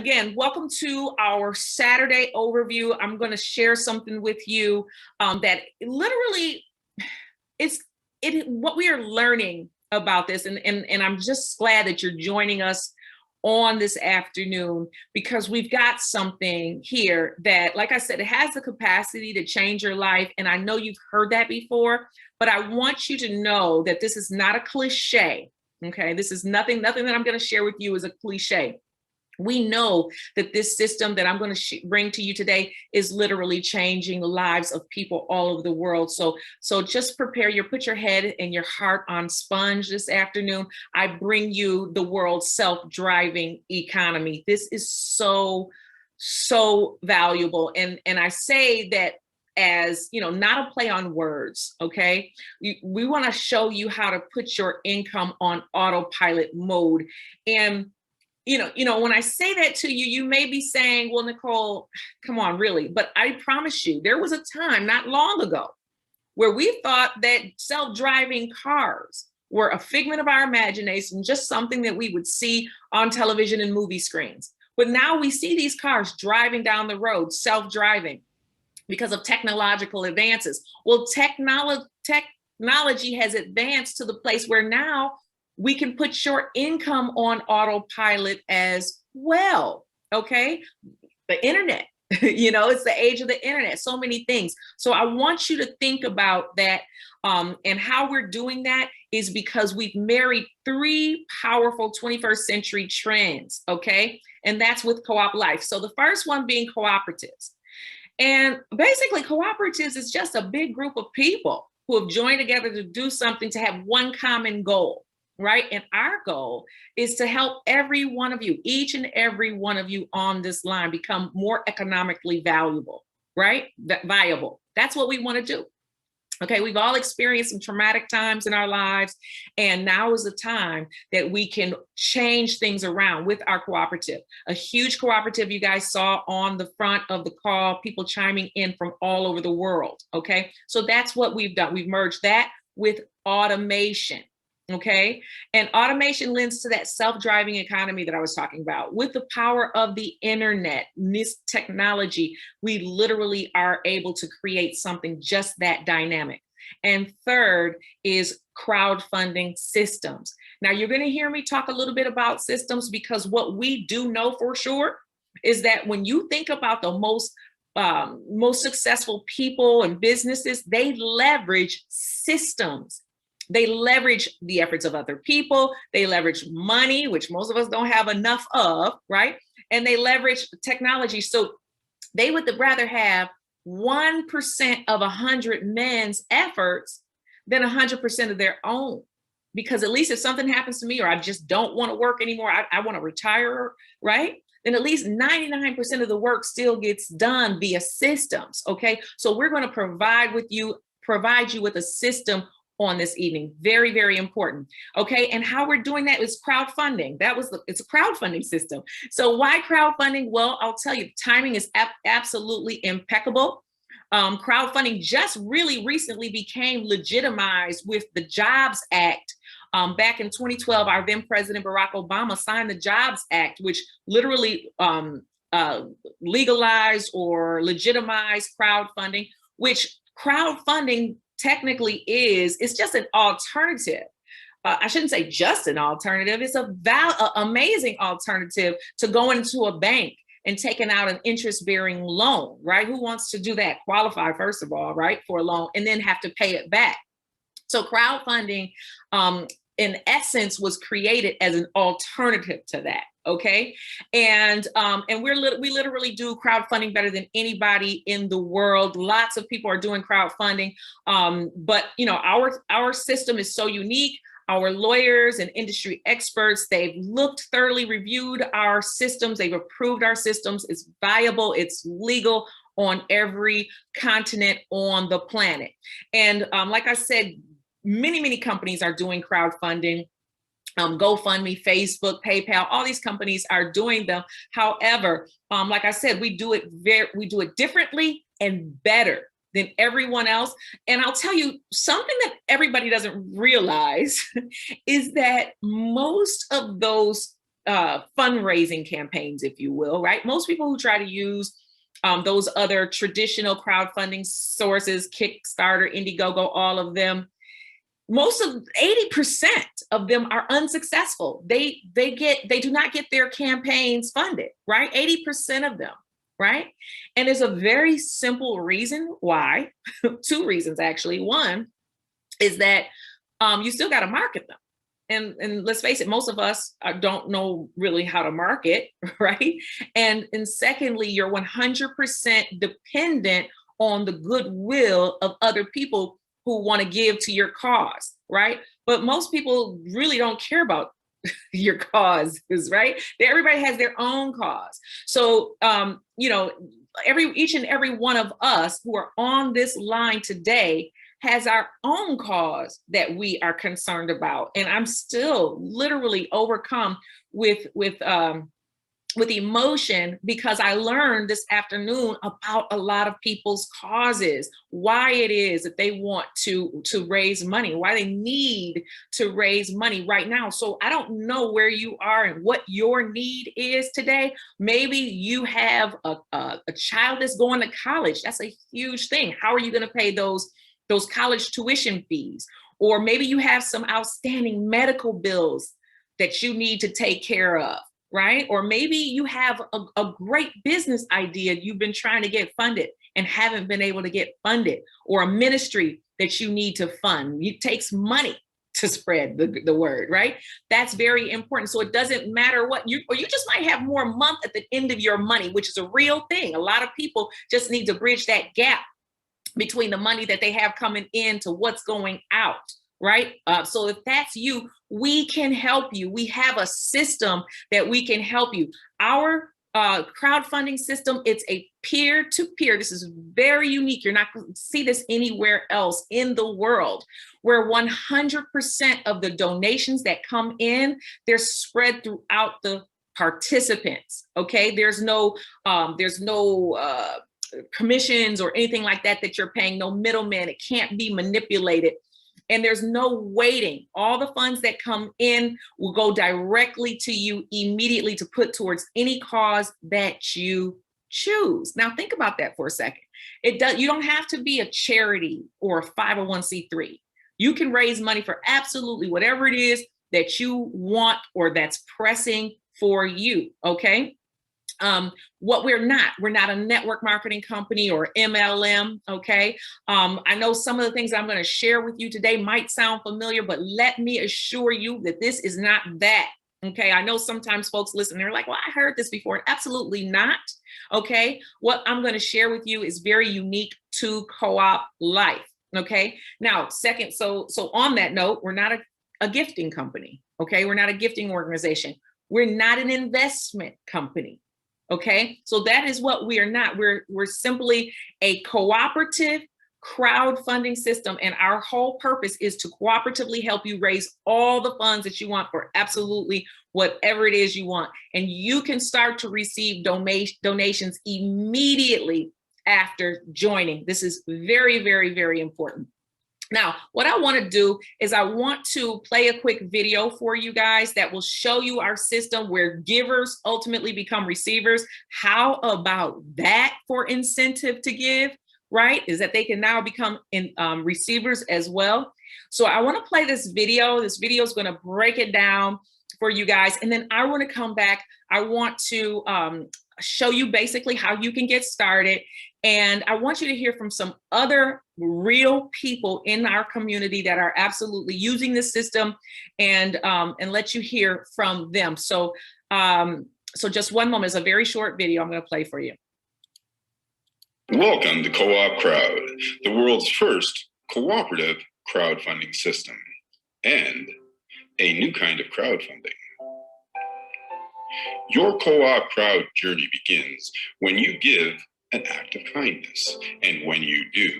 Again, welcome to our Saturday overview. I'm going to share something with you that literally what we are learning about this. And I'm just glad that you're joining us on this afternoon, because we've got something here that, like I said, it has the capacity to change your life. And I know you've heard that before, but I want you to know that this is not a cliche. Okay, this is nothing that I'm going to share with you is a cliche. We know that this system that I'm going to bring to you today is literally changing the lives of people all over the world. So just prepare put your head and your heart on sponge this afternoon. I bring you the world's self-driving economy. This is so valuable. And I say that as, not a play on words, okay? We want to show you how to put your income on autopilot mode. And when I say that to you, you may be saying, well, Nicole, come on, really? But I promise you, there was a time not long ago where we thought that self-driving cars were a figment of our imagination, just something that we would see on television and movie screens. But now we see these cars driving down the road, self-driving, because of technological advances. Well, technology has advanced to the place where now we can put your income on autopilot as well, okay? The internet, it's the age of the internet, so many things. So I want you to think about that, and how we're doing that is because we've married three powerful 21st century trends, okay? And that's with COOPLife. So the first one being cooperatives. And basically cooperatives is just a big group of people who have joined together to do something, to have one common goal. Right? And our goal is to help every one of you, each and every one of you on this line, become more economically valuable, right? Viable. That's what we want to do. Okay, we've all experienced some traumatic times in our lives, and now is the time that we can change things around with our cooperative. A huge cooperative you guys saw on the front of the call, people chiming in from all over the world, okay? So that's what we've done. We've merged that with automation. Okay. And automation lends to that self-driving economy that I was talking about. With the power of the internet, this technology, we literally are able to create something just that dynamic. And third is crowdfunding systems. Now you're going to hear me talk a little bit about systems, because what we do know for sure is that when you think about the most successful people and businesses, they leverage systems. They leverage the efforts of other people. They leverage money, which most of us don't have enough of, right? And they leverage technology. So they would rather have 1% of 100 men's efforts than 100% of their own. Because at least if something happens to me, or I just don't want to work anymore, I want to retire, right? Then at least 99% of the work still gets done via systems, okay? So we're going to provide you with a system on this evening. Very, very important. Okay. And how we're doing that is crowdfunding. It's a crowdfunding system. So why crowdfunding? Well, I'll tell you, timing is absolutely impeccable. Crowdfunding just really recently became legitimized with the Jobs Act. Back in 2012, our then President Barack Obama signed the Jobs Act, which literally legalized or legitimized crowdfunding, which crowdfunding technically it's just an alternative. I shouldn't say just an alternative. It's a amazing alternative to going into a bank and taking out an interest-bearing loan, right? Who wants to do that? Qualify, first of all, right, for a loan, and then have to pay it back. So crowdfunding, in essence, was created as an alternative to that. Okay. And we literally do crowdfunding better than anybody in the world. Lots of people are doing crowdfunding. But our system is so unique. Our lawyers and industry experts, they've thoroughly reviewed our systems. They've approved our systems. It's viable. It's legal on every continent on the planet. And like I said, many companies are doing crowdfunding. GoFundMe, Facebook, PayPal, all these companies are doing them. However, like I said, we do it differently and better than everyone else. And I'll tell you something that everybody doesn't realize is that most of those fundraising campaigns, if you will, right? Most people who try to use those other traditional crowdfunding sources, Kickstarter, Indiegogo, all of them, most of 80% of them are unsuccessful. They do not get their campaigns funded, right? 80% of them, right? And there's a very simple reason why. Two reasons actually. One is that you still got to market them. And let's face it, most of us don't know really how to market, right? And secondly, you're 100% dependent on the goodwill of other people who want to give to your cause, right? But most people really don't care about your causes, right? Everybody has their own cause. So, each and every one of us who are on this line today has our own cause that we are concerned about. And I'm still literally overcome with emotion because I learned this afternoon about a lot of people's causes, why it is that they want to raise money, why they need to raise money right now. So I don't know where you are and what your need is today. Maybe you have a child that's going to college. That's a huge thing. How are you going to pay those college tuition fees? Or maybe you have some outstanding medical bills that you need to take care of, right? Or maybe you have a great business idea you've been trying to get funded and haven't been able to get funded, or a ministry that you need to fund. It takes money to spread the word, right? That's very important. So it doesn't matter what you just might have more month at the end of your money, which is a real thing. A lot of people just need to bridge that gap between the money that they have coming in to what's going out, right? So if that's you, we can help you. We have a system that we can help you. Our crowdfunding system, it's a peer-to-peer. This is very unique. You're not going to see this anywhere else in the world, where 100% of the donations that come in, they're spread throughout the participants, okay? There's no commissions or anything like that you're paying, no middleman. It can't be manipulated. And there's no waiting. All the funds that come in will go directly to you immediately to put towards any cause that you choose. Now think about that for a second. You don't have to be a charity or a 501c3. You can raise money for absolutely whatever it is that you want or that's pressing for you, okay? What we're not a network marketing company or MLM, okay? I know some of the things I'm going to share with you today might sound familiar, but let me assure you that this is not that, okay? I know sometimes folks listen, they're like, well, I heard this before. Absolutely not, okay? What I'm going to share with you is very unique to COOPLife, okay? Now, second, so on that note, we're not a gifting company, okay? We're not a gifting organization. We're not an investment company. Okay, so that is what we are not. We're simply a cooperative crowdfunding system, and our whole purpose is to cooperatively help you raise all the funds that you want for absolutely whatever it is you want. And you can start to receive donations immediately after joining. This is very, very, very important. Now, what I want to do is I want to play a quick video for you guys that will show you our system where givers ultimately become receivers. How about that for incentive to give, right? Is that they can now become receivers as well. So I want to play this video. This video is going to break it down for you guys. And then I want to come back. I want to show you basically how you can get started. And I want you to hear from some other real people in our community that are absolutely using this system, and let you hear from them. So, so just one moment. It's a very short video I'm going to play for you. Welcome to Co-op Crowd, the world's first cooperative crowdfunding system, and a new kind of crowdfunding. Your co-op crowd journey begins when you give an act of kindness. And when you do,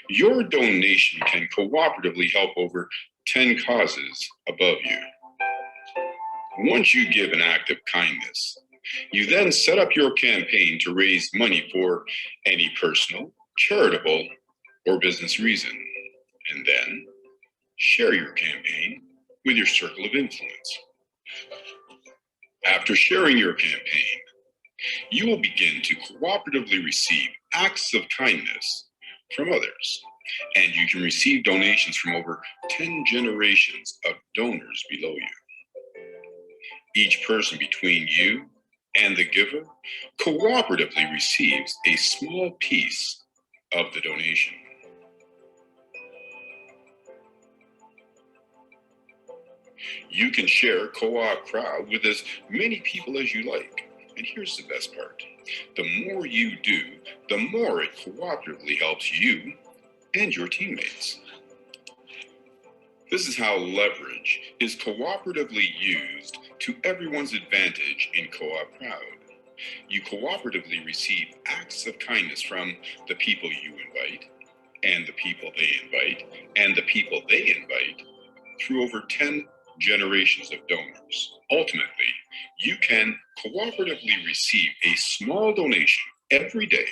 your donation can cooperatively help over 10 causes above you. Once you give an act of kindness, you then set up your campaign to raise money for any personal, charitable, or business reason, and then share your campaign with your circle of influence. After sharing your campaign, you will begin to cooperatively receive acts of kindness from others, and you can receive donations from over 10 generations of donors below you. Each person between you and the giver cooperatively receives a small piece of the donation. You can share Co-op Crowd with as many people as you like. And here's the best part. The more you do, the more it cooperatively helps you and your teammates. This is how leverage is cooperatively used to everyone's advantage in Co-op Crowd. You cooperatively receive acts of kindness from the people you invite, and the people they invite, and the people they invite, through over 10 generations of donors. Ultimately, you can cooperatively receive a small donation every day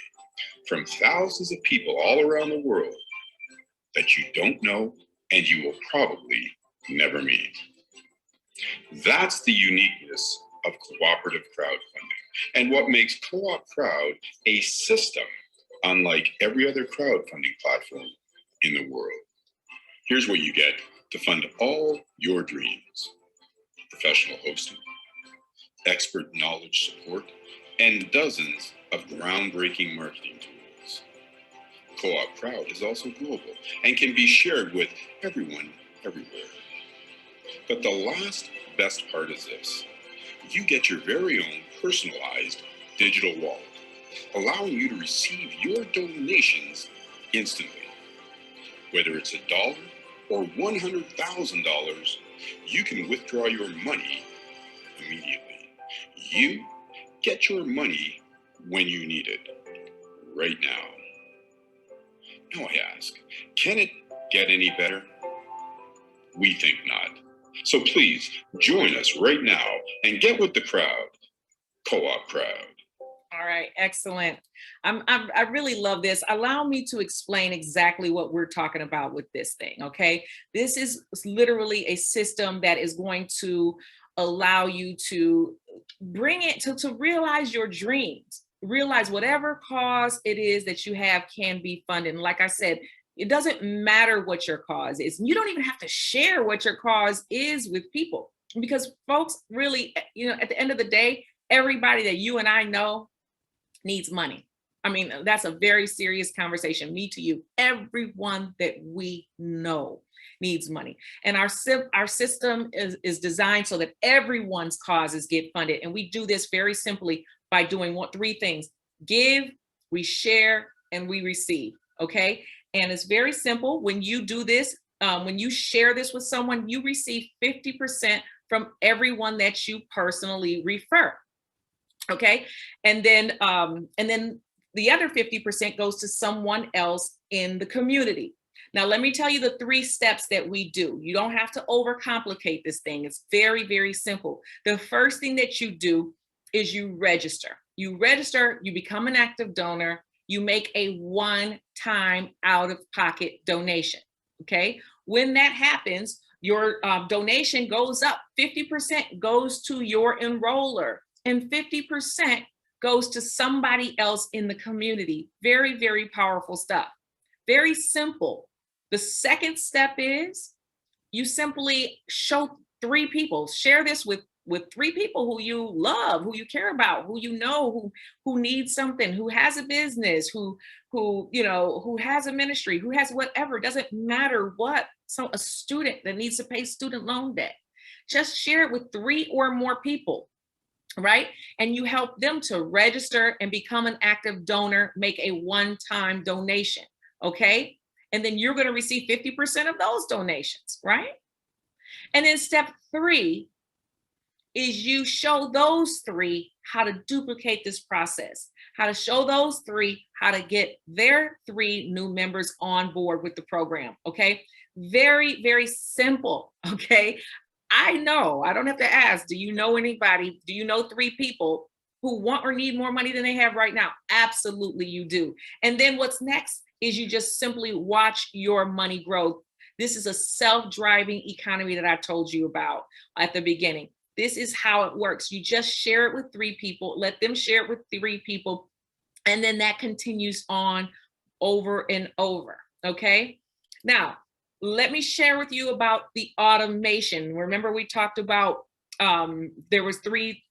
from thousands of people all around the world that you don't know and you will probably never meet. That's the uniqueness of cooperative crowdfunding and what makes Co-op Crowd a system unlike every other crowdfunding platform in the world. Here's what you get to fund all your dreams: professional hosting, expert knowledge support, and dozens of groundbreaking marketing tools. Co-op Crowd is also global and can be shared with everyone, everywhere. But the last best part is this: you get your very own personalized digital wallet, allowing you to receive your donations instantly. Whether it's $1 or $100,000, you can withdraw your money immediately. You get your money when you need it, right now. Now I ask, can it get any better? We think not. So please join us right now and get with the crowd. Co-op Crowd. All right, excellent. I really love this. Allow me to explain exactly what we're talking about with this thing, okay? This is literally a system that is going to allow you to bring it to realize your dreams, realize whatever cause it is that you have can be funded. And like I said, it doesn't matter what your cause is. You don't even have to share what your cause is with people, because folks really, at the end of the day, everybody that you and I know needs money. I mean, that's a very serious conversation. Me to you, everyone that we know needs money. And our system is designed so that everyone's causes get funded. And we do this very simply by doing three things: give, we share, and we receive. Okay. And it's very simple. When you do this, when you share this with someone, you receive 50% from everyone that you personally refer. Okay. And then the other 50% goes to someone else in the community. Now, let me tell you the 3 steps that we do. You don't have to overcomplicate this thing. It's very, very simple. The first thing that you do is you register. You register, you become an active donor, you make a one-time out-of-pocket donation. Okay. When that happens, your donation goes up. 50% goes to your enroller, and 50% goes to somebody else in the community. Very, very powerful stuff. Very simple. The second step is you simply show 3 people, share this with 3 people who you love, who you care about, who you know, who needs something, who has a business, who has a ministry, who has whatever. Doesn't matter what. So a student that needs to pay student loan debt, just share it with 3 or more people. Right? And you help them to register and become an active donor, make a one-time donation. Okay. And then you're going to receive 50% of those donations. Right. And then step 3 is you show those 3 how to duplicate this process, how to show those 3 how to get their 3 new members on board with the program. Okay. Very, very simple. Okay. I know, I don't have to ask, do you know anybody? Do you know 3 people who want or need more money than they have right now? Absolutely, you do. And then what's next is you just simply watch your money grow. This is a self-driving economy that I told you about at the beginning. this is how it works. You just share it with 3 people, let them share it with 3 people, and then that continues on over and over. Okay. Now, let me share with you about the automation. Remember, we talked about there was three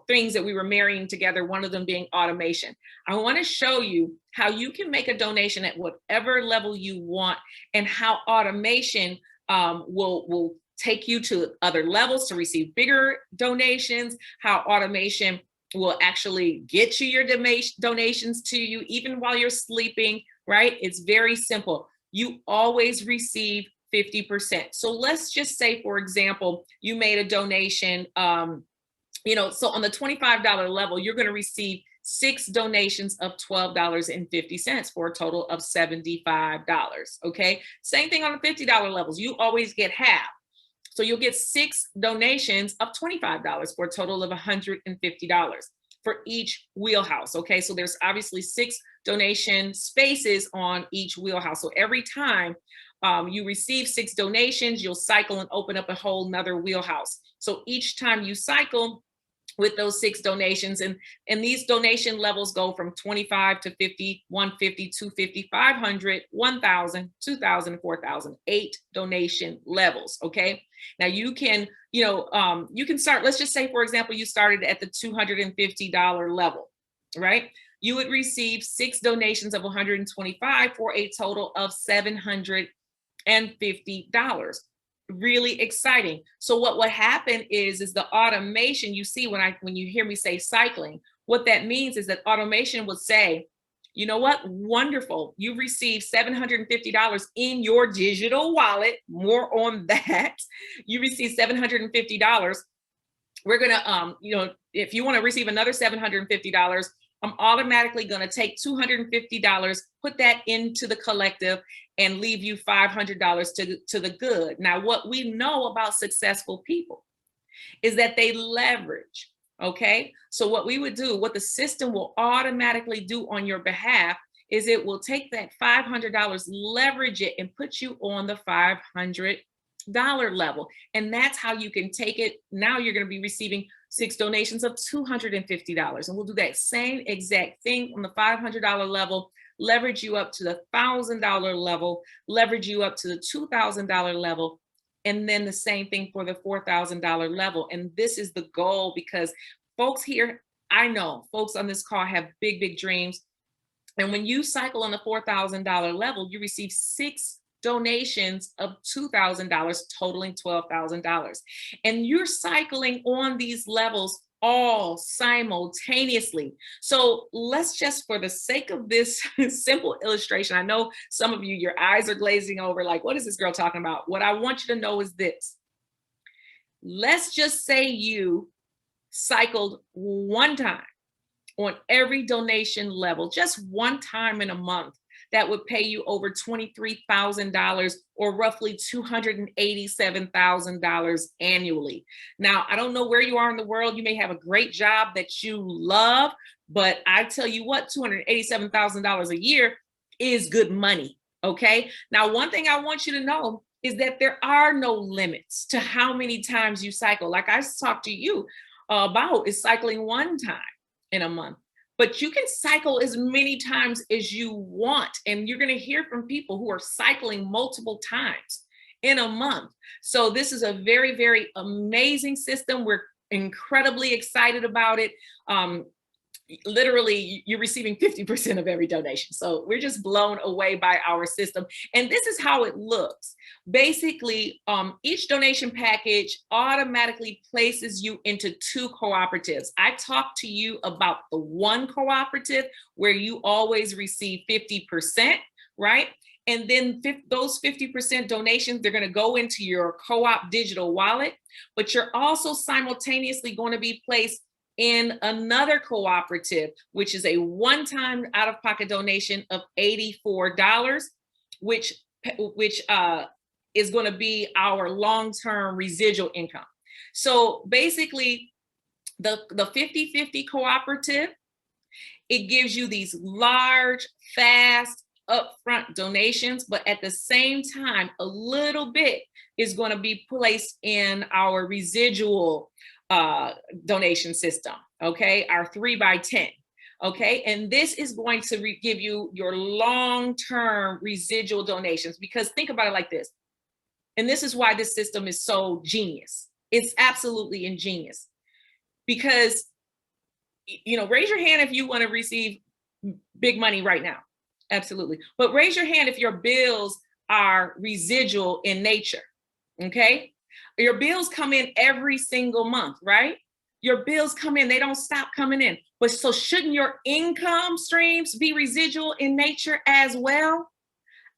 things that we were marrying together, one of them being automation. I want to show you how you can make a donation at whatever level you want, and how automation will take you to other levels to receive bigger donations, how automation will actually get you your donations to you even while you're sleeping, right? It's very simple. You always receive 50%. So let's just say, for example, you made a donation, so on the $25 level, you're going to receive 6 donations of $12.50 for a total of $75. Okay. Same thing on the $50 levels. You always get half. So you'll get 6 donations of $25 for a total of $150 for each wheelhouse. Okay. So there's obviously 6 donation spaces on each wheelhouse. So every time you receive 6 donations, you'll cycle and open up a whole nother wheelhouse. So each time you cycle with those 6 donations, and these donation levels go from 25 to 50, 150, 250, 500, 1,000, 2,000, 4,000, 8 donation levels. Okay. Now you can, you can start, let's just say, for example, you started at the $250 level, right? You would receive 6 donations of $125 for a total of $750. Really exciting. So what would happen is the automation, you see, when you hear me say cycling, what that means is that automation would say, you know what? Wonderful. You received $750 in your digital wallet. More on that. You received $750. We're going to, if you want to receive another $750, I'm automatically going to take $250, put that into the collective, and leave you $500 to the good. Now, what we know about successful people is that they leverage. Okay. So what we would do, what the system will automatically do on your behalf, is it will take that $500, leverage it, and put you on the $500 level. And that's how you can take it. Now you're going to be receiving 6 donations of $250. And we'll do that same exact thing on the $500 level, leverage you up to the $1,000 level, leverage you up to the $2,000 level, and then the same thing for the $4,000 level. And this is the goal, because folks here, I know folks on this call have big, big dreams. And when you cycle on the $4,000 level, you receive 6 donations of $2,000, totaling $12,000. And you're cycling on these levels all simultaneously. So let's just, for the sake of this simple illustration, I know some of you, your eyes are glazing over, like, what is this girl talking about? What I want you to know is this. Let's just say you cycled one time on every donation level, just one time in a month. That would pay you over $23,000, or roughly $287,000 annually. Now, I don't know where you are in the world. You may have a great job that you love, but I tell you what, $287,000 a year is good money. Okay. Now, one thing I want you to know is that there are no limits to how many times you cycle. Like I talked to you about, is cycling one time in a month. But you can cycle as many times as you want. And you're going to hear from people who are cycling multiple times in a month. So this is a very, very amazing system. We're incredibly excited about it. Literally, you're receiving 50% of every donation. So we're just blown away by our system. And this is how it looks. Basically, each donation package automatically places you into 2 cooperatives. I talked to you about the one cooperative where you always receive 50%, right? And then those 50% donations, they're going to go into your co-op digital wallet, but you're also simultaneously going to be placed in another cooperative, which is a one-time out-of-pocket donation of $84, which is going to be our long-term residual income. So basically, the 50-50 cooperative, it gives you these large, fast, upfront donations, but at the same time, a little bit is going to be placed in our residual donation system, okay? Our 3x10, okay? And this is going to give you your long-term residual donations, because think about it like this, and this is why this system is so genius. It's absolutely ingenious, because, you know, raise your hand if you want to receive big money right now. Absolutely. But raise your hand if your bills are residual in nature. Okay. Your bills come in every single month, right? Your bills come in, they don't stop coming in. But so shouldn't your income streams be residual in nature as well?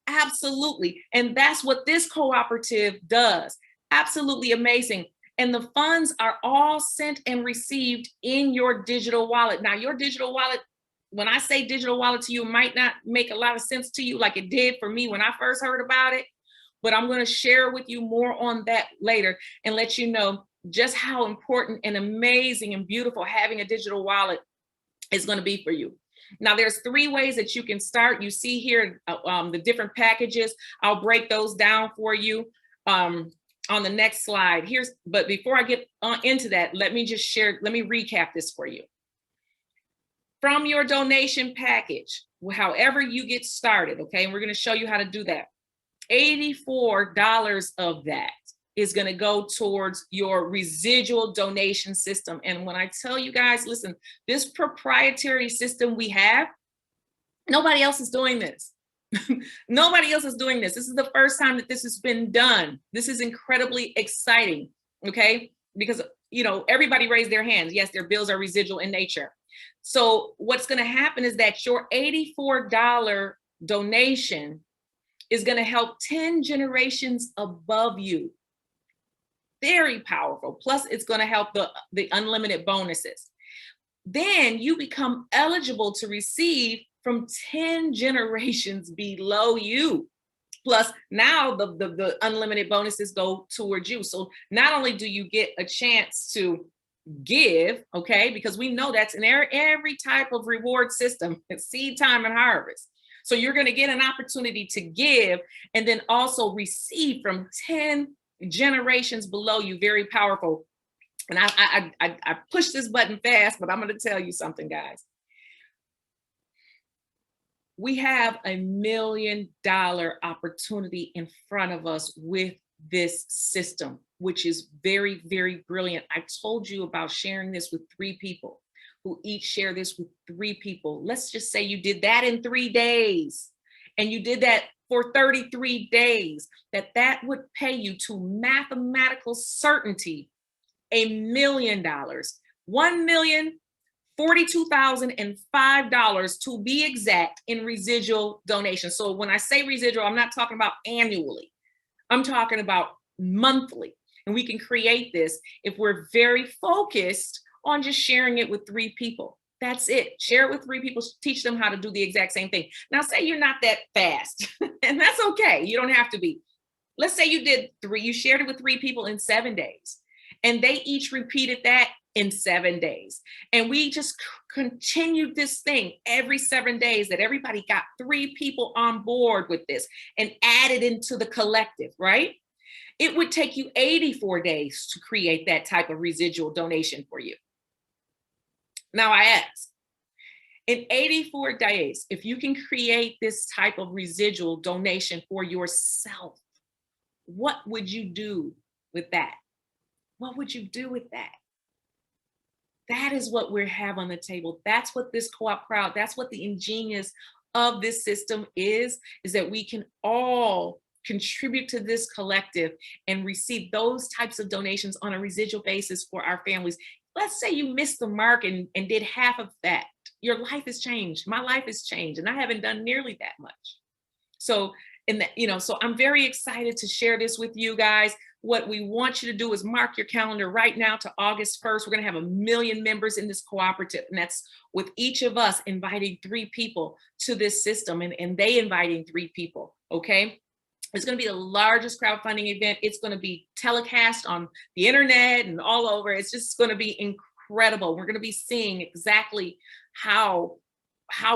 Absolutely. And that's what this cooperative does. Absolutely amazing. And the funds are all sent and received in your digital wallet. Now, your digital wallet, when I say digital wallet to you, might not make a lot of sense to you like it did for me when I first heard about it, but I'm going to share with you more on that later and let you know just how important and amazing and beautiful having a digital wallet is going to be for you. Now, there's 3 ways that you can start. You see here the different packages. I'll break those down for you on the next slide. But before I get into that, let me recap this for you. From your donation package, however you get started, okay, and we're going to show you how to do that. $84 of that is going to go towards your residual donation system. And when I tell you guys, listen, this proprietary system we have, nobody else is doing this. Nobody else is doing this. This is the first time that this has been done. This is incredibly exciting, okay? Because, you know, everybody raised their hands. Yes, their bills are residual in nature. So what's going to happen is that your $84 donation is going to help 10 generations above you. Very powerful. Plus, it's going to help the unlimited bonuses. Then you become eligible to receive from 10 generations below you. Plus, now the unlimited bonuses go towards you. So not only do you get a chance to give, okay, because we know that's in every type of reward system, it's seed time and harvest. So you're going to get an opportunity to give and then also receive from 10 generations below you. Very powerful. And I push this button fast, but I'm going to tell you something, guys. We have $1 million opportunity in front of us with this system, which is very, very brilliant. I told you about sharing this with 3 people who each share this with 3 people. Let's just say you did that in 3 days and you did that for 33 days, that would pay you to mathematical certainty $1 million, $1,042,005 to be exact in residual donations. So when I say residual, I'm not talking about annually. I'm talking about monthly. And we can create this if we're very focused on just sharing it with 3 people. That's it. Share it with 3 people, teach them how to do the exact same thing. Now, say you're not that fast, and that's okay. You don't have to be. Let's say you did 3, you shared it with 3 people in 7 days, and they each repeated that in 7 days. And we just continued this thing every 7 days, that everybody got 3 people on board with this and added into the collective, right? It would take you 84 days to create that type of residual donation for you. Now I ask, in 84 days, if you can create this type of residual donation for yourself, what would you do with that? What would you do with that? That is what we have on the table. That's what this co-op crowd, that's what the ingenious of this system is that we can all contribute to this collective and receive those types of donations on a residual basis for our families. Let's say you missed the mark and did half of that. Your life has changed. My life has changed, and I haven't done nearly that much. So, so I'm very excited to share this with you guys. What we want you to do is mark your calendar right now to August 1st. We're going to have 1 million members in this cooperative, and that's with each of us inviting 3 people to this system, and they inviting 3 people, okay? It's going to be the largest crowdfunding event. It's going to be telecast on the internet and all over. It's just going to be incredible. We're going to be seeing exactly how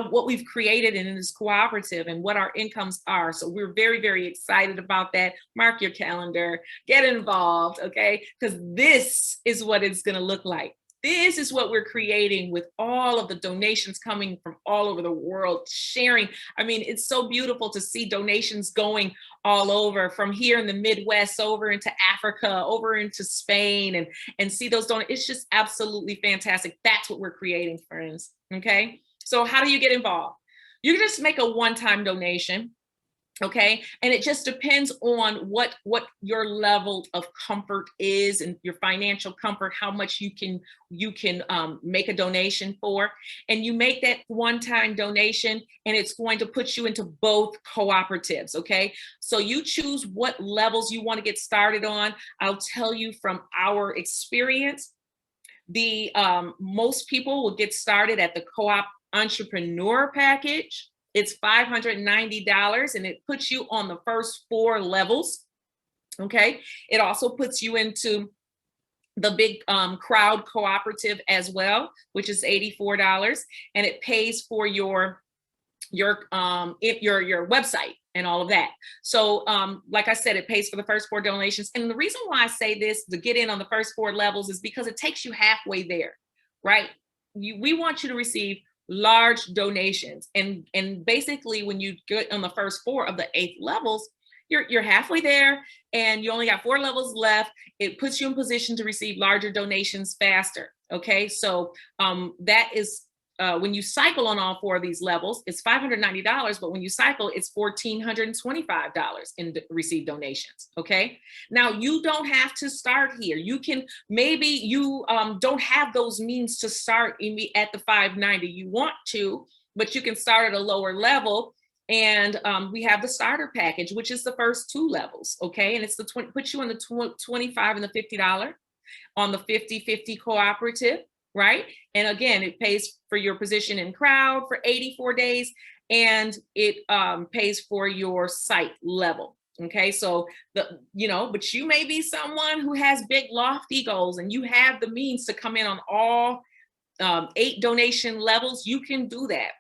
what we've created in this cooperative and what our incomes are. So we're very, very excited about that. Mark your calendar, get involved, okay? Because this is what it's going to look like. This is what we're creating with all of the donations coming from all over the world, sharing. I mean, it's so beautiful to see donations going all over, from here in the Midwest over into Africa, over into Spain, and see those donations. It's just absolutely fantastic. That's what we're creating, friends, okay? So how do you get involved? You can just make a one-time donation, okay? And it just depends on what your level of comfort is and your financial comfort, how much you can make a donation for. And you make that one-time donation, and it's going to put you into both cooperatives, okay? So you choose what levels you want to get started on. I'll tell you from our experience, the most people will get started at the co-op entrepreneur package. It's $590, and it puts you on the first 4 levels. Okay. It also puts you into the big crowd cooperative as well, which is $84, and it pays for your website and all of that. So like I said, it pays for the first 4 donations. And the reason why I say this, to get in on the first 4 levels, is because it takes you halfway there, right? We want you to receive large donations, and basically when you get on the first 4 of the 8 levels, you're halfway there, and you only got 4 levels left. It puts you in position to receive larger donations faster. Okay, so that is when you cycle on all 4 of these levels, it's $590, but when you cycle, it's $1,425 in received donations. Okay, now you don't have to start here. You can, maybe you don't have those means to start at the $590. You want to, but you can start at a lower level. And we have the starter package, which is the first 2 levels. Okay, and it's the puts you on the $25 and the $50 on the 50/50 cooperative. Right. And again, it pays for your position in crowd for 84 days, and it pays for your site level. Okay. So but you may be someone who has big lofty goals, and you have the means to come in on all 8 donation levels. You can do that.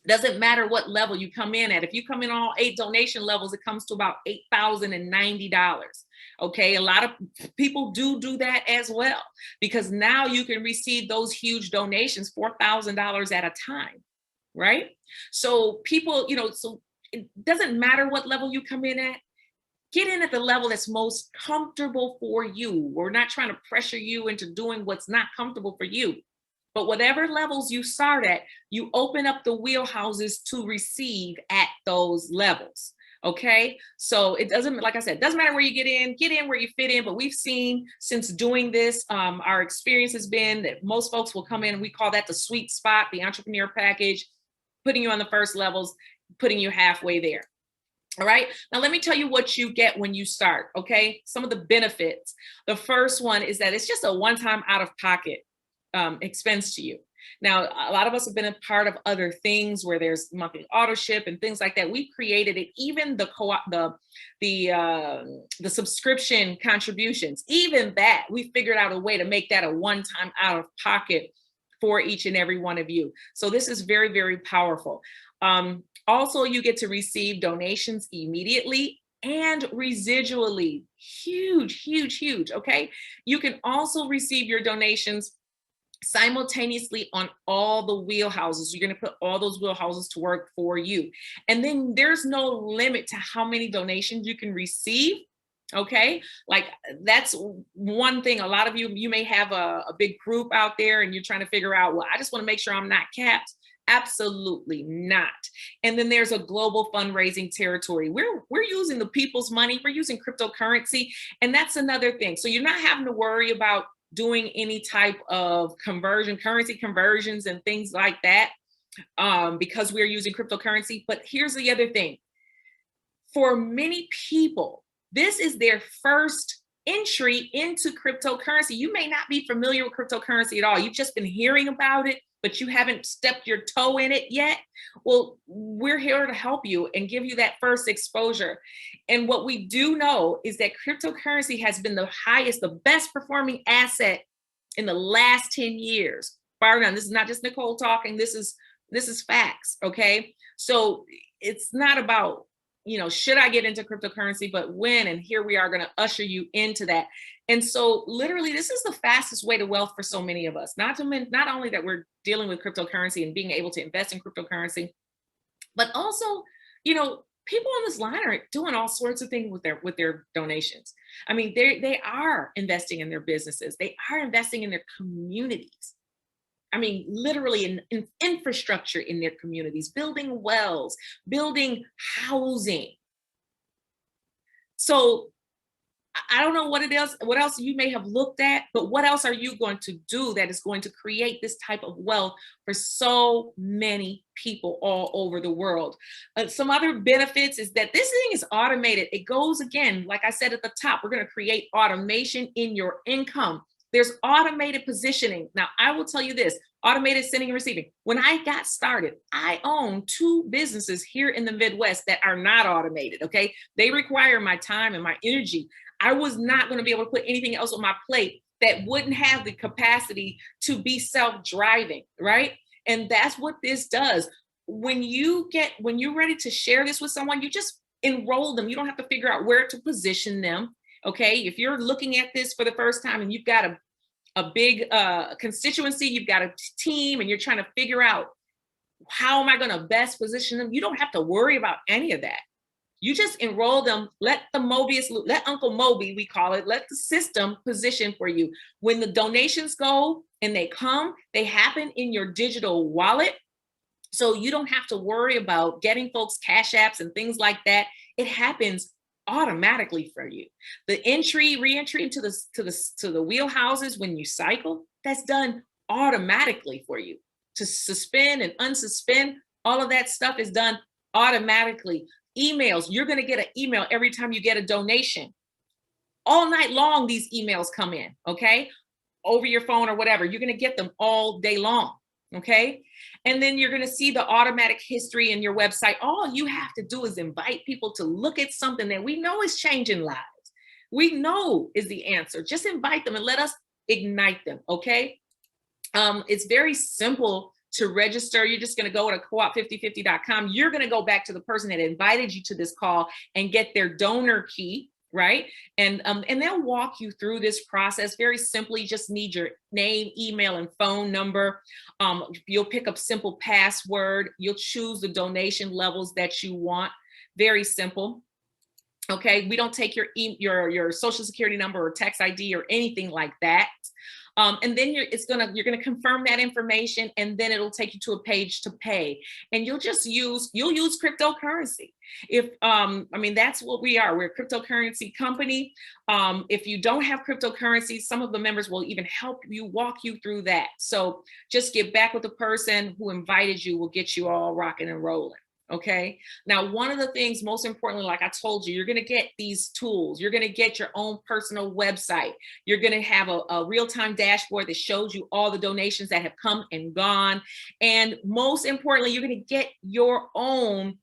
Doesn't matter what level you come in at. If you come in all 8 donation levels, it comes to about $8,090. Okay, a lot of people do that as well, because now you can receive those huge donations, $4,000 at a time, right? So people, so it doesn't matter what level you come in at. Get in at the level that's most comfortable for you. We're not trying to pressure you into doing what's not comfortable for you. But whatever levels you start at, you open up the wheelhouses to receive at those levels. Okay, so it doesn't, like I said, it doesn't matter where you get in where you fit in. But we've seen, since doing this, our experience has been that most folks will come in. We call that the sweet spot, the entrepreneur package, putting you on the first levels, putting you halfway there. All right, now let me tell you what you get when you start. Okay, some of the benefits. The first one is that it's just a one-time out-of-pocket expense to you. Now, a lot of us have been a part of other things where there's monthly auto ship and things like that. We've created it, even the co-op, the subscription contributions, even that we figured out a way to make that a one-time out of pocket for each and every one of you. So this is very, very powerful. Also, you get to receive donations immediately and residually. Huge, huge, huge. Okay. You can also receive your donations simultaneously on all the wheelhouses. You're going to put all those wheelhouses to work for you. And then there's no limit to how many donations you can receive. Okay. Like, that's one thing. A lot of you may have a big group out there, and you're trying to figure out, well, I just want to make sure I'm not capped. Absolutely not. And then there's a global fundraising territory. We're using the people's money. We're using cryptocurrency. And that's another thing. So you're not having to worry about doing any type of currency conversions and things like that, because we're using cryptocurrency. But here's the other thing. For many people, this is their first entry into cryptocurrency. You may not be familiar with cryptocurrency at all. You've just been hearing about it, but you haven't stepped your toe in it yet. Well, we're here to help you and give you that first exposure. And what we do know is that cryptocurrency has been the highest, the best performing asset in the last 10 years. Bar none. This is not just Nicole talking. This is This is facts, okay? So it's not about, should I get into cryptocurrency, but when, and here we are going to usher you into that. And so literally this is the fastest way to wealth for so many of us. Not only that we're dealing with cryptocurrency and being able to invest in cryptocurrency, but also, people on this line are doing all sorts of things with their donations. I mean, they are investing in their businesses. They are investing in their communities. I mean, literally in infrastructure in their communities, building wells, building housing. So I don't know what it is, what else you may have looked at, but what else are you going to do that is going to create this type of wealth for so many people all over the world? Some other benefits is that this thing is automated. It goes again, like I said at the top, we're going to create automation in your income. There's automated positioning. Now, I will tell you this, automated sending and receiving. When I got started, I own 2 businesses here in the Midwest that are not automated, okay? They require my time and my energy. I was not going to be able to put anything else on my plate that wouldn't have the capacity to be self-driving, right? And that's what this does. When you're ready to share this with someone, you just enroll them. You don't have to figure out where to position them. Okay. If you're looking at this for the first time and you've got a big constituency, you've got a team, and you're trying to figure out how am I going to best position them, you don't have to worry about any of that. You just enroll them, let Uncle Moby, we call it, let the system position for you. When the donations go and they come, they happen in your digital wallet. So you don't have to worry about getting folks cash apps and things like that. It happens automatically for you. The re-entry into the wheelhouses when you cycle, that's done automatically for you. To suspend and unsuspend, all of that stuff is done automatically. Emails, you're going to get an email every time you get a donation. All night long, these emails come in, okay? Over your phone or whatever. You're going to get them all day long, okay? And then you're going to see the automatic history in your website. All you have to do is invite people to look at something that we know is changing lives. We know is the answer. Just invite them and let us ignite them, okay? It's very simple to register. You're just going to go to coop5050.com. You're going to go back to the person that invited you to this call and get their donor key, right? And they'll walk you through this process very simply. Just need your name, email, and phone number. You'll pick up simple password. You'll choose the donation levels that you want. Very simple. Okay, we don't take your social security number or tax ID or anything like that. And then you're gonna confirm that information, and then it'll take you to a page to pay. And you'll use cryptocurrency. That's what we are. We're a cryptocurrency company. If you don't have cryptocurrency, some of the members will even help you, walk you through that. So just get back with the person who invited you. Will get you all rocking and rolling. Okay. Now, one of the things most importantly, like I told you, you're going to get these tools. You're going to get your own personal website. You're going to have a real-time dashboard that shows you all the donations that have come and gone. And most importantly, you're going to get your own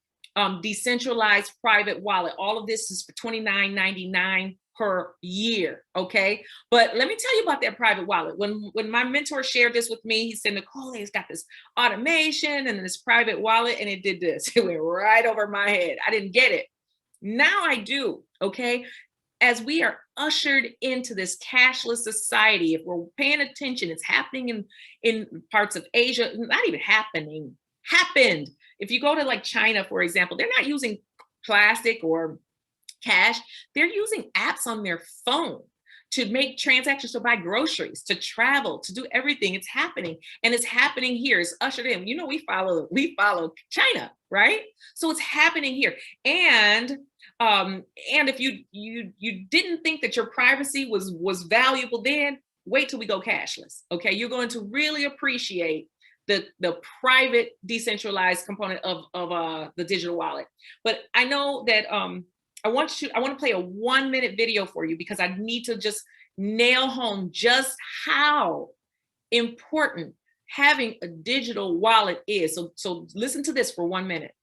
decentralized private wallet. All of this is for $29.99 per year. Okay. But let me tell you about that private wallet. When my mentor shared this with me, he said, Nicole, it's got this automation and this private wallet, and it did this. It went right over my head. I didn't get it. Now I do. Okay. As we are ushered into this cashless society, if we're paying attention, it's happening in parts of Asia, not even happened. If you go to like China, for example, they're not using plastic or cash. They're using apps on their phone to make transactions, to buy groceries, to travel, to do everything. It's happening, and it's happening here. It's ushered in. We follow China, right? So it's happening here. And if you didn't think that your privacy was valuable, then wait till we go cashless. Okay, you're going to really appreciate the private decentralized component of the digital wallet. But I know that I want to play a 1-minute video for you, because I need to just nail home just how important having a digital wallet is. So listen to this for 1 minute.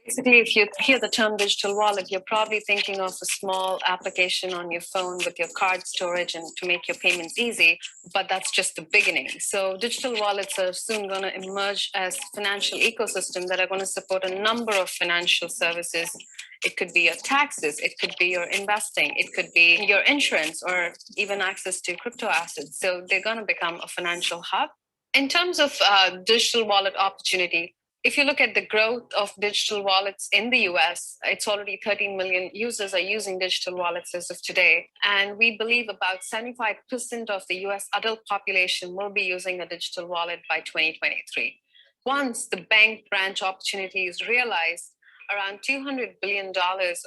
Basically, if you hear the term digital wallet, you're probably thinking of a small application on your phone with your card storage and to make your payments easy, but that's just the beginning. So digital wallets are soon going to emerge as financial ecosystem that are going to support a number of financial services. It could be your taxes, it could be your investing, it could be your insurance, or even access to crypto assets. So they're going to become a financial hub. In terms of digital wallet opportunity, if you look at the growth of digital wallets in the US, it's already 13 million users are using digital wallets as of today. And we believe about 75% of the US adult population will be using a digital wallet by 2023. Once the bank branch opportunity is realized, around $200 billion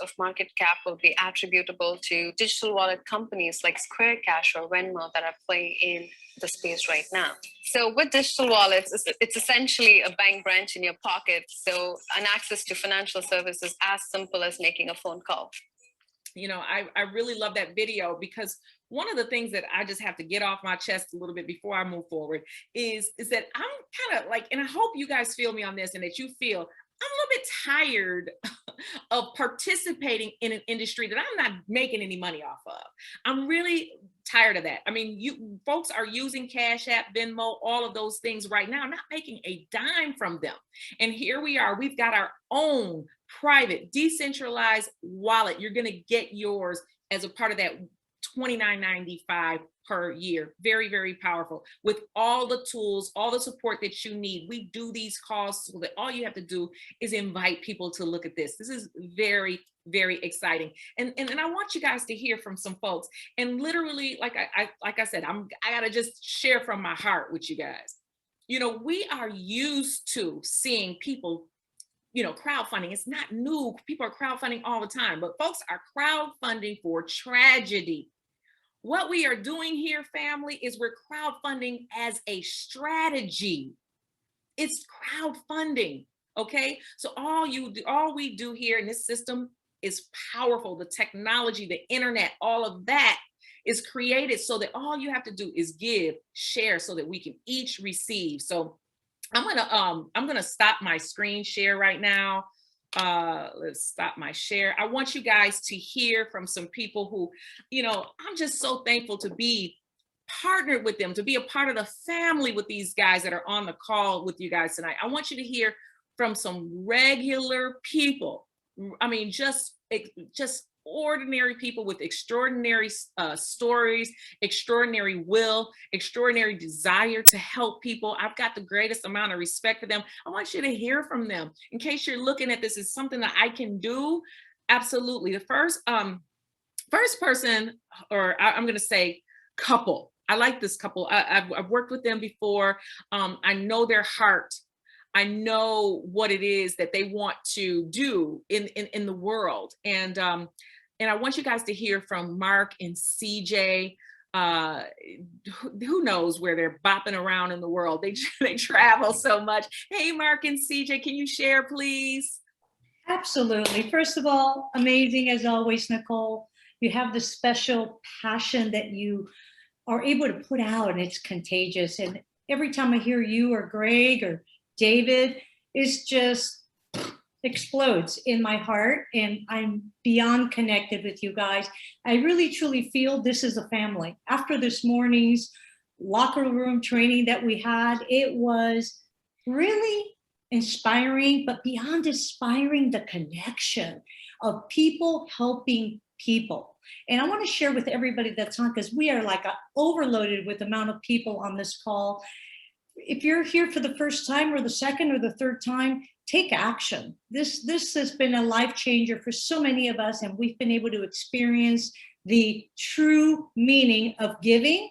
of market cap will be attributable to digital wallet companies like Square Cash or Venmo that are playing in the space right now. So with digital wallets, it's essentially a bank branch in your pocket. So an access to financial services as simple as making a phone call. You know, I really love that video, because one of the things that I just have to get off my chest a little bit before I move forward is that I'm kind of like, and I hope you guys feel me on this, and that you feel I'm a little bit tired of participating in an industry that I'm not making any money off of. I'm really tired of that. I mean, you folks are using Cash App, Venmo, all of those things right now, not making a dime from them. And here we are, we've got our own private, decentralized wallet. You're going to get yours as a part of that $29.95 per year. Very, very powerful, with all the tools, all the support that you need. We do these calls so that all you have to do is invite people to look at this. This is very, very exciting. And I want you guys to hear from some folks. And literally, like I said, I gotta just share from my heart with you guys. You know, we are used to seeing people, you know, crowdfunding. It's not new. People are crowdfunding all the time, but folks are crowdfunding for tragedy. What we are doing here, family, is we're crowdfunding as a strategy. It's crowdfunding, okay? So all we do here in this system is powerful. The technology, the internet, all of that is created so that all you have to do is give, share, so that we can each receive. So I'm gonna stop my screen share right now. Let's stop my share. I want you guys to hear from some people who, you know, I'm just so thankful to be partnered with them, to be a part of the family with these guys that are on the call with you guys tonight. I want you to hear from some regular people. I mean, just ordinary people with extraordinary stories, extraordinary will, extraordinary desire to help people. I've got the greatest amount of respect for them. I want you to hear from them. In case you're looking at this as something that I can do, absolutely. The first person, or I'm going to say couple. I like this couple. I've worked with them before. I know their heart. I know what it is that they want to do in the world. And I want you guys to hear from Mark and CJ. Who knows where they're bopping around in the world. They travel so much. Hey, Mark and CJ, can you share, please? Absolutely. First of all, amazing as always, Nicole. You have the special passion that you are able to put out, and it's contagious. And every time I hear you or Greg or David, it's just explodes in my heart, and I'm beyond connected with you guys. I really truly feel this is a family. After this morning's locker room training that we had, it was really inspiring, but beyond inspiring, the connection of people helping people. And I want to share with everybody that's on, because we are like overloaded with the amount of people on this call. If you're here for the first time or the second or the third time, take action. This has been a life changer for so many of us, and we've been able to experience the true meaning of giving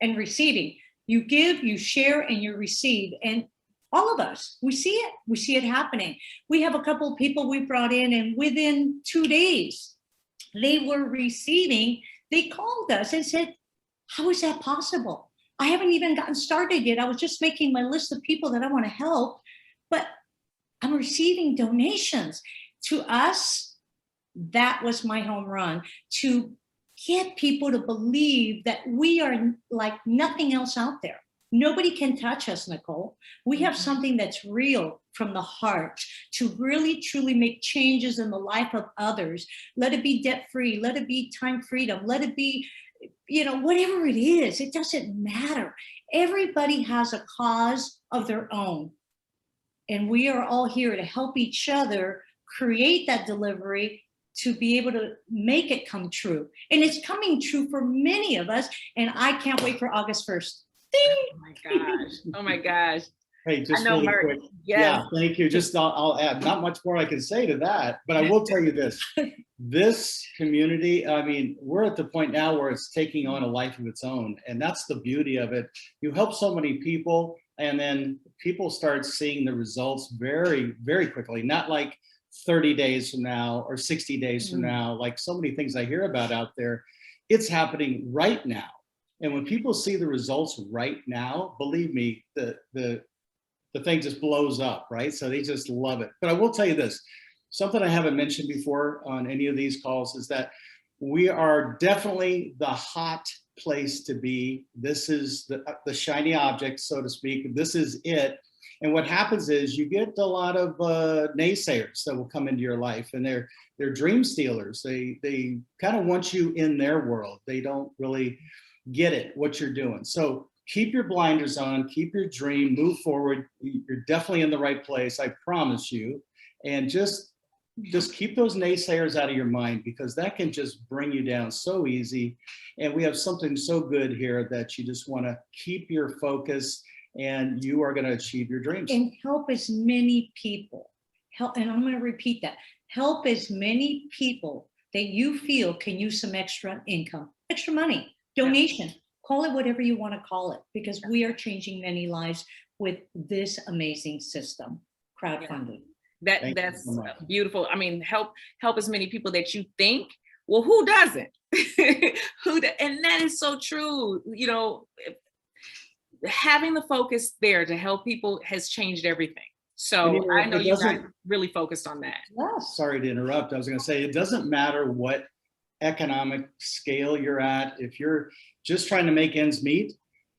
and receiving. You give, you share, and you receive. And all of us, we see it happening. We have a couple of people we brought in, and within 2 days, they were receiving. They called us and said, how is that possible? I haven't even gotten started yet. I was just making my list of people that I want to help, but I'm receiving donations. To us, that was my home run, to get people to believe that we are like nothing else out there. Nobody can touch us, Nicole. We have something that's real, from the heart to really truly make changes in the life of others. Let it be debt free, let it be time freedom, let it be, whatever it is, it doesn't matter. Everybody has a cause of their own. And we are all here to help each other create that delivery to be able to make it come true. And it's coming true for many of us. And I can't wait for August 1st. Oh my gosh. Oh my gosh. Hey, just I know, really Mert. quick. Yes. Yeah, thank you. Just I'll add, not much more I can say to that, but I will tell you this. This community, I mean, we're at the point now where it's taking on a life of its own. And that's the beauty of it. You help so many people, and then people start seeing the results very, very quickly. Not like 30 days from now or 60 days from now, like so many things I hear about out there. It's happening right now. And when people see the results right now, believe me, the thing just blows up, right? So they just love it. But I will tell you this, something I haven't mentioned before on any of these calls is that we are definitely the hot place to be. This is the shiny object, so to speak. This is it. And what happens is you get a lot of naysayers that will come into your life, and they're dream stealers. They kind of want you in their world. They don't really get it, what you're doing. So keep your blinders on, keep your dream, move forward. You're definitely in the right place, I promise you. And just keep those naysayers out of your mind, because that can just bring you down so easy. And we have something so good here that you just want to keep your focus, and you are going to achieve your dreams. And help as many people. And I'm going to repeat that. Help as many people that you feel can use some extra income, extra money, donation. Call it whatever you want to call it, because we are changing many lives with this amazing system, crowdfunding. That's beautiful. I mean, help as many people that you think. Well, who doesn't? And that is so true. Having the focus there to help people has changed everything. So I know you guys really focused on that. Yes. Sorry to interrupt. I was going to say, it doesn't matter what economic scale you're at. If you're just trying to make ends meet,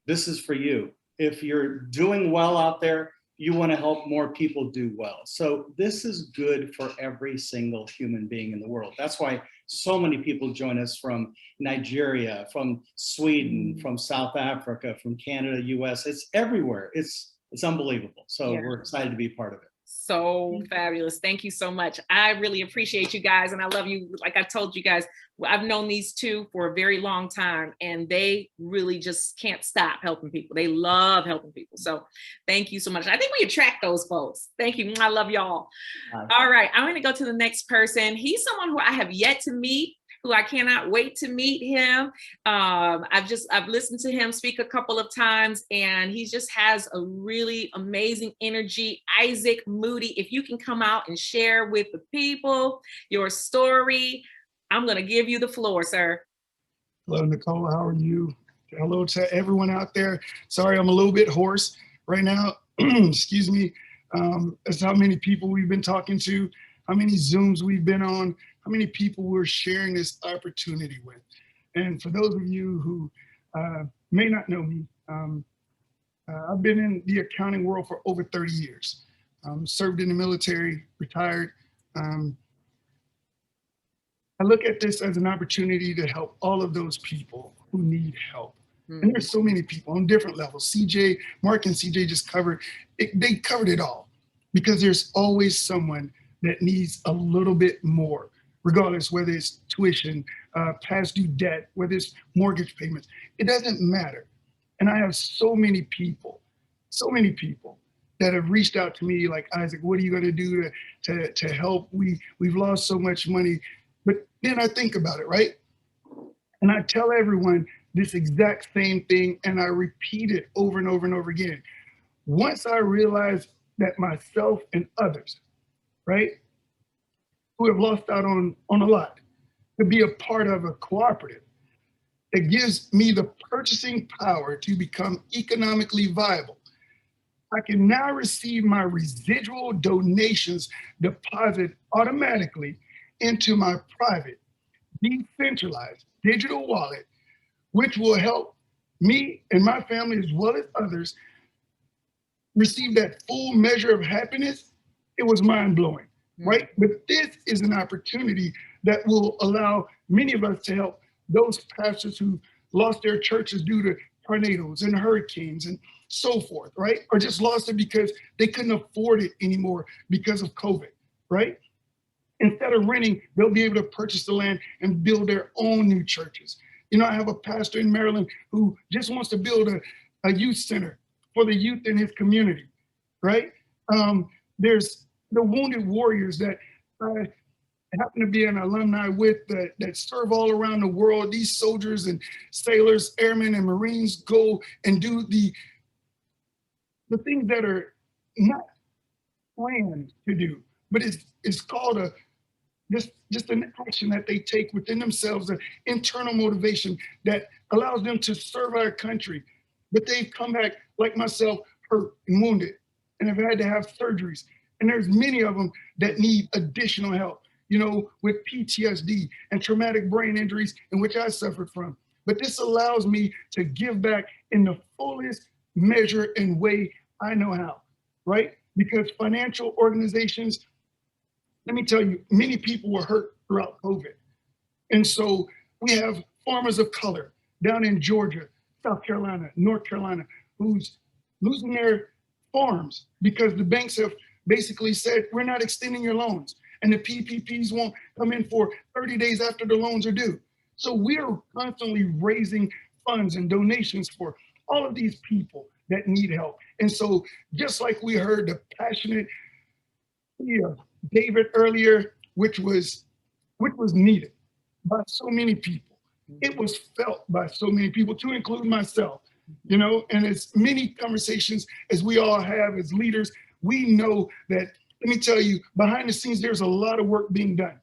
this is for you. If you're doing well out there, you want to help more people do well. So this is good for every single human being in the world. That's why so many people join us from Nigeria, from Sweden, from South Africa, from Canada, US. It's everywhere. It's unbelievable. So we're excited to be part of it. So fabulous. Thank you so much. I really appreciate you guys. And I love you. Like I told you guys, I've known these two for a very long time, and they really just can't stop helping people. They love helping people. So thank you so much. I think we attract those folks. Thank you. I love y'all. All right. I'm going to go to the next person. He's someone who I have yet to meet, who I cannot wait to meet him. I've listened to him speak a couple of times, and he just has a really amazing energy. Isaac Moody, if you can come out and share with the people your story, I'm gonna give you the floor, sir. Hello, Nicole, how are you? Hello to everyone out there. Sorry, I'm a little bit hoarse right now. Excuse me. That's how many people we've been talking to, how many Zooms we've been on, how many people we're sharing this opportunity with. And for those of you who may not know me, I've been in the accounting world for over 30 years. Served in the military, retired. I look at this as an opportunity to help all of those people who need help. And there's so many people on different levels. Mark and CJ just covered it. They covered it all, because there's always someone that needs a little bit more, regardless whether it's tuition, past due debt, whether it's mortgage payments. It doesn't matter. And I have so many people that have reached out to me like, Isaac, what are you going to do to help? We've lost so much money. But then I think about it, right? And I tell everyone this exact same thing, and I repeat it over and over and over again. Once I realized that myself and others, right, who have lost out on a lot, to be a part of a cooperative that gives me the purchasing power to become economically viable, I can now receive my residual donations deposited automatically into my private, decentralized digital wallet, which will help me and my family, as well as others, receive that full measure of happiness, it was mind blowing, right? But this is an opportunity that will allow many of us to help those pastors who lost their churches due to tornadoes and hurricanes and so forth, right? Or just lost it because they couldn't afford it anymore because of COVID, right? Instead of renting, they'll be able to purchase the land and build their own new churches. You know, I have a pastor in Maryland who just wants to build a youth center for the youth in his community, right? There's the Wounded Warriors that I happen to be an alumni with that serve all around the world. These soldiers and sailors, airmen and Marines go and do the things that are not planned to do, but it's called just an action that they take within themselves, an internal motivation that allows them to serve our country. But they've come back, like myself, hurt and wounded, and have had to have surgeries. And there's many of them that need additional help, you know, with PTSD and traumatic brain injuries, in which I suffered from. But this allows me to give back in the fullest measure and way I know how, right? Because financial organizations, let me tell you, many people were hurt throughout COVID. And so we have farmers of color down in Georgia, South Carolina, North Carolina, who's losing their farms because the banks have basically said, we're not extending your loans. And the PPPs won't come in for 30 days after the loans are due. So we're constantly raising funds and donations for all of these people that need help. And so just like we heard the passionate David earlier, which was needed by so many people. It was felt by so many people, to include myself, you know, and as many conversations as we all have as leaders, we know that, let me tell you, behind the scenes, there's a lot of work being done.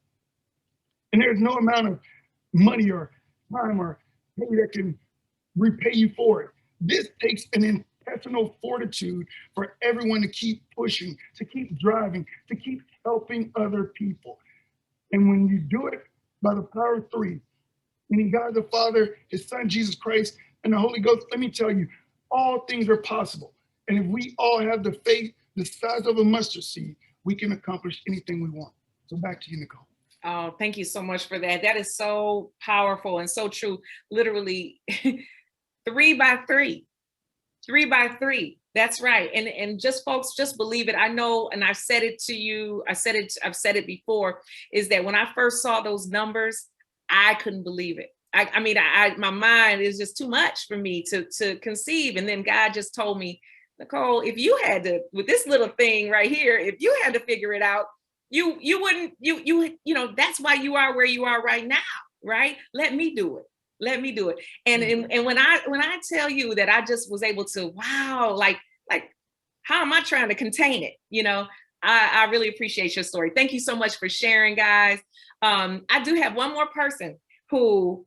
And there's no amount of money or time or money that can repay you for it. This takes an intestinal fortitude for everyone to keep pushing, to keep driving, to keep helping other people. And when you do it by the power of three, meaning God the Father, his son, Jesus Christ, and the Holy Ghost, let me tell you, all things are possible. And if we all have the faith the size of a mustard seed, we can accomplish anything we want. So back to you, Nicole. Oh, thank you so much for that. That is so powerful and so true. Literally 3 by 3. 3 by 3. That's right. And just folks, just believe it. I know, and I've said it to you, I've said it before, is that when I first saw those numbers, I couldn't believe it. I mean, my mind is just too much for me to conceive. And then God just told me, Nicole, if you had to, with this little thing right here, if you had to figure it out, you wouldn't, you know, that's why you are where you are right now, right? Let me do it. Let me do it. And when I tell you that I just was able to, wow, like, how am I trying to contain it? You know, I really appreciate your story. Thank you so much for sharing, guys. I do have one more person who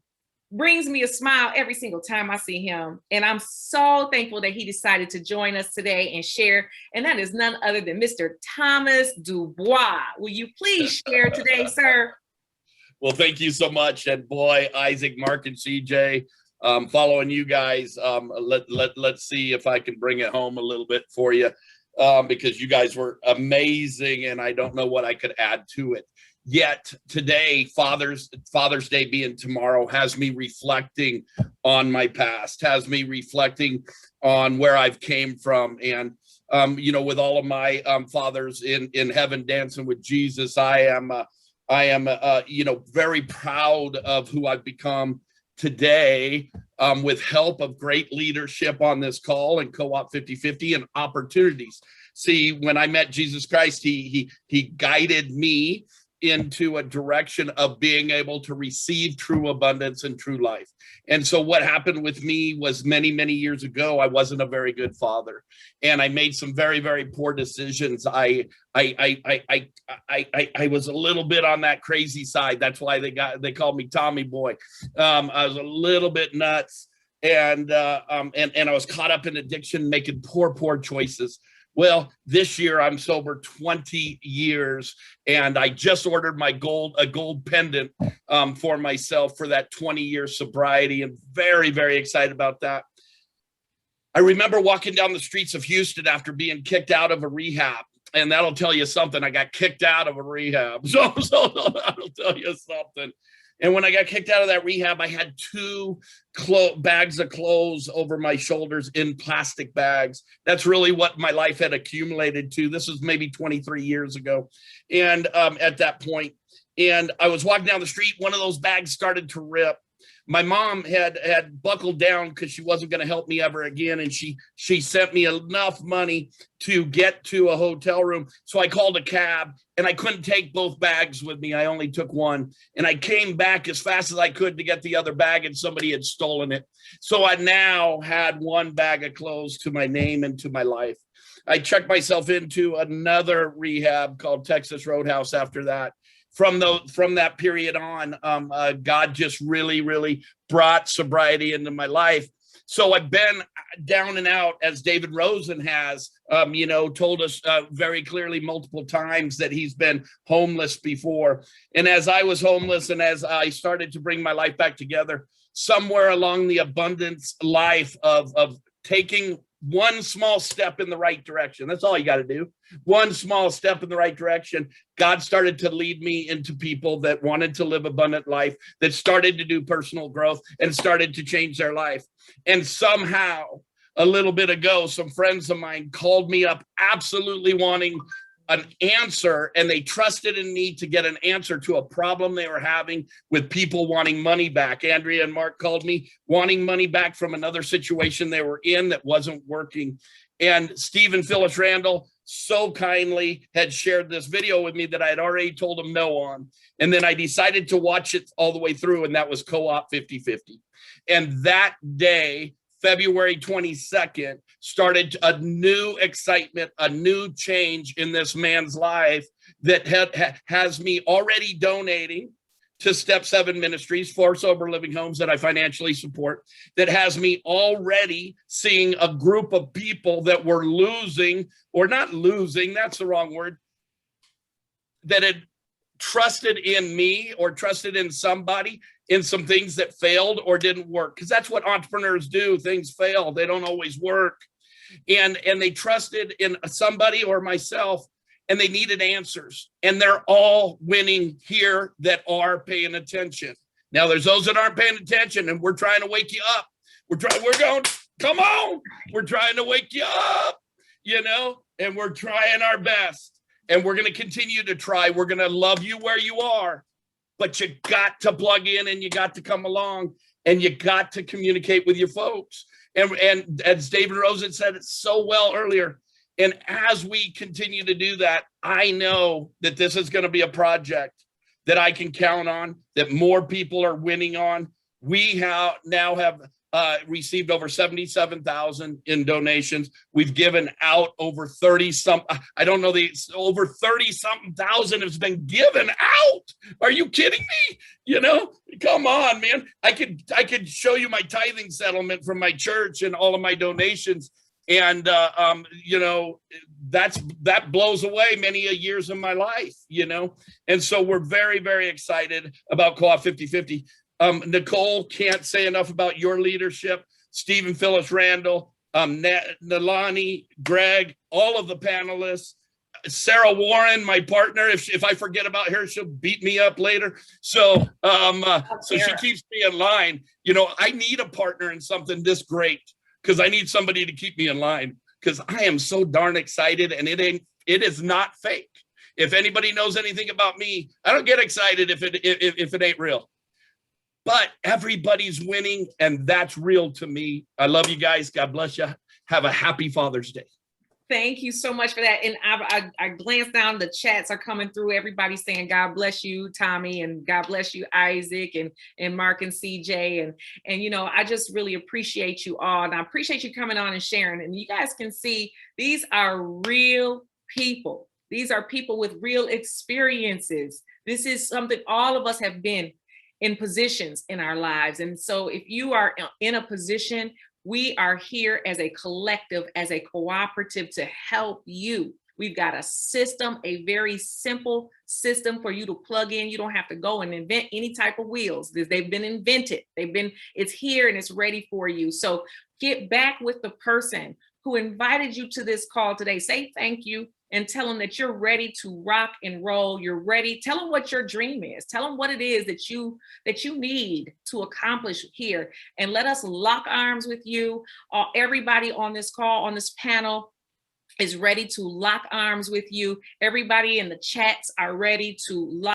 brings me a smile every single time I see him. And I'm so thankful that he decided to join us today and share. And that is none other than Mr. Thomas Dubois. Will you please share today, sir? Well, thank you so much. And boy, Isaac, Mark, and CJ, following you guys, let's see if I can bring it home a little bit for you, because you guys were amazing, and I don't know what I could add to it. Yet today, Father's Day being tomorrow, has me reflecting on my past, has me reflecting on where I've came from. And, you know, with all of my fathers in heaven dancing with Jesus, I am, you know, very proud of who I've become today, with help of great leadership on this call and Co-op 50/50 and opportunities. See, when I met Jesus Christ, he guided me into a direction of being able to receive true abundance and true life. And so what happened with me was many years ago, I wasn't a very good father, and I made some very poor decisions. I was a little bit on that crazy side. That's why they called me Tommy Boy. I was a little bit nuts, and I was caught up in addiction, making poor choices. Well, this year I'm sober 20 years, and I just ordered my a gold pendant for myself for that 20-year sobriety, and very excited about that. I remember walking down the streets of Houston after being kicked out of a rehab. And that'll tell you something. I got kicked out of a rehab. So that'll tell you something. And when I got kicked out of that rehab, I had two bags of clothes over my shoulders in plastic bags. That's really what my life had accumulated to. This was maybe 23 years ago. And at that point, and I was walking down the street, one of those bags started to rip. My mom had buckled down because she wasn't going to help me ever again. And she sent me enough money to get to a hotel room. So I called a cab, and I couldn't take both bags with me. I only took one. And I came back as fast as I could to get the other bag, and somebody had stolen it. So I now had one bag of clothes to my name and to my life. I checked myself into another rehab called Texas Roadhouse after that. From that period on, God just really brought sobriety into my life. So I've been down and out, as David Rosen has, told us very clearly multiple times that he's been homeless before. And as I was homeless, and as I started to bring my life back together, somewhere along the abundance life of taking one small step in the right direction. That's all you got to do. One small step in the right direction. God started to lead me into people that wanted to live abundant life, that started to do personal growth and started to change their life. And somehow, a little bit ago, some friends of mine called me up absolutely wanting an answer, and they trusted in me to get an answer to a problem they were having with people wanting money back. Andrea and Mark called me wanting money back from another situation they were in that wasn't working. And Steve and Phyllis Randall so kindly had shared this video with me that I had already told them no on. And then I decided to watch it all the way through, and that was Co-op 50/50. And that day, February 22nd, started a new excitement, a new change in this man's life that has me already donating to Step 7 Ministries, 4 sober living homes that I financially support, that has me already seeing a group of people that were losing, or not losing, that's the wrong word, that had trusted in me or trusted in somebody in some things that failed or didn't work. Because that's what entrepreneurs do. Things fail. They don't always work. And they trusted in somebody or myself, and they needed answers. And they're all winning here that are paying attention. Now, there's those that aren't paying attention, and we're trying to wake you up. We're going, come on. We're trying to wake you up, and we're trying our best. And we're going to continue to try. We're going to love you where you are. But you got to plug in, and you got to come along, and you got to communicate with your folks. And as David Rosen said it so well earlier, and as we continue to do that, I know that this is going to be a project that I can count on, that more people are winning on. We now have received over 77,000 in donations. We've given out over 30 some, I don't know, over 30 something thousand has been given out. Are you kidding me? Come on, man. I could show you my tithing settlement from my church and all of my donations. And, that blows away many years of my life, And so we're very, very excited about Co-op 50/50. Nicole, can't say enough about your leadership. Steve and Phyllis Randall, Nalani, Greg, all of the panelists, Sarah Warren, my partner. If I forget about her, she'll beat me up later. So she keeps me in line. I need a partner in something this great, because I need somebody to keep me in line, because I am so darn excited, and it is not fake. If anybody knows anything about me, I don't get excited if it ain't real. But everybody's winning, and that's real to me. I love you guys. God bless you. Have a happy Father's Day. Thank you so much for that. And I glanced down, the chats are coming through. Everybody's saying, God bless you, Tommy, and God bless you, Isaac, and Mark and CJ. And I just really appreciate you all. And I appreciate you coming on and sharing. And you guys can see, these are real people. These are people with real experiences. This is something all of us have been in positions in our lives. And so if you are in a position, we are here as a collective, as a cooperative, to help you. We've got a system, a very simple system for you to plug in. You don't have to go and invent any type of wheels. They've been invented. It's here and it's ready for you. So get back with the person who invited you to this call today. Say thank you and tell them that you're ready to rock and roll. You're ready. Tell them what your dream is. Tell them what it is that you need to accomplish here. And let us lock arms with you. Everybody on this call, on this panel, is ready to lock arms with you. Everybody in the chats are ready to lock